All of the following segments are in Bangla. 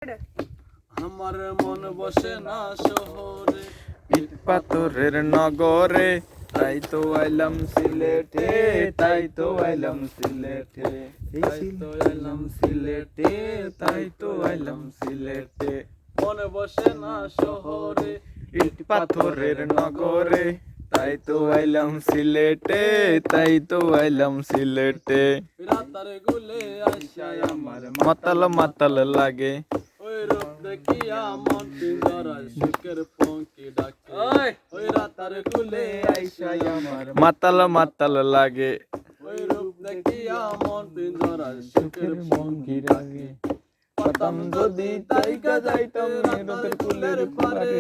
আমার মন বসে না শহরে, ইট পাথরের নগরে, তাই তো আইলাম সিলেটে, তাই তো আইলাম সিলেটে, তাই তো আইলাম সিলেটে, তাই তো আইলাম সিলেটে। মন বসে না শহরে, ইট পাথরের নগরে, তাই তো আইলাম সিলেটে, তাই তো আইলাম সিলেটে। রাতার গুলে আইসায় আমার মাতাল মাতাল লাগে, ওই রূপ দেখিয়া মন পিঞ্জরায় সুখের পঙ্কি ডাকে। ওই রাতার গুলে আইসায় আমার মাতাল মাতাল লাগে, ওই রূপ দেখিয়া মন পিঞ্জরায় সুখের পঙ্কি ডাকে। পাতাম যদি তাইকা যাইতাম নিরতের কুলের পারে,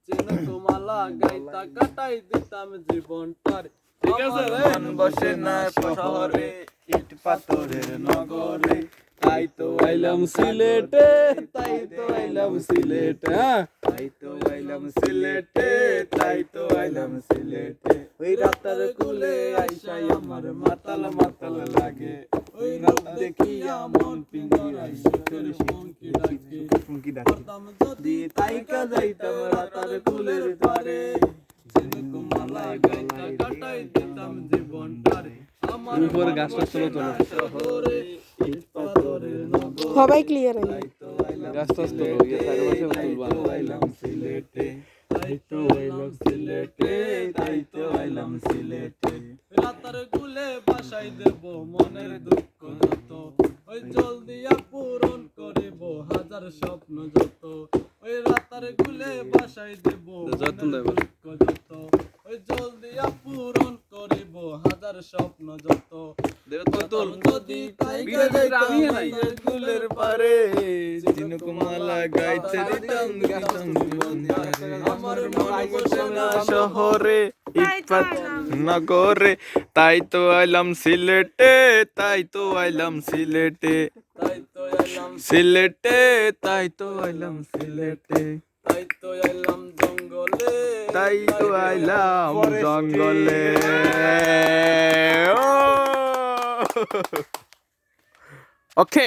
চিনকুমালা গাইতা কাটাই দিতাম জীবনটার। ঠিক আছে রে? মন বসে না শহরে, ইট পাথরের নগরে, তাই তো আইলাম সিলেটে, তাই তো আইলাম সিলেটে, তাই তো আইলাম সিলেটে, তাই তো আইলাম সিলেটে। ওই রাতার কুলে আইসাই আমার মাতাল মাতাল লাগে, ওই রূপ দেখিয়া মন পিঞ্জরায় সুখের পঙ্কি ডাকে। করতাম যদি তাইকা যাইতাম রাতার কুলের পারে, চিনকুমালায় গাইতা কাটাই দিতাম জীবনটারে। আমার উপর গাছটা ছিল তো না। শহরে, ইট পাথরের নগরে, সবাই ক্লিয়ার হয়ে তাই তো আইলাম গাছটা তো ইয়ে চারপাশে তুলবা না। আইলাম সিলেটে, তাই তো আইলাম সিলেটে, তাই তো আইলাম সিলেটে। রাতার গুলে বাসাই দেব মনের দুঃখ যত, ওই জল দিয়া পূরণ করিব হাজার স্বপ্ন যত। ওই রাতার গুলে বাসাই দেব মনের দুঃখ যত, ওই জল দিয়া পূরণ করিব হাজার স্বপ্ন যত। যদি তাইকা যাইতাম রাতার গুলের পারে, চিনকুমালা গাইতে দিতাম দিতাম জীবনটারে। আমার মন বসে না শহরে, ইট পাথরের নগরে, তাই তো আইলাম সিলেটে, তাই তো আইলাম সিলেটে, তাই তো আইলাম সিলেটে, তাই তো আইলাম সিলেটে, তাই তো আইলাম জঙ্গলে, তাই তো আইলাম জঙ্গলে। ওকে।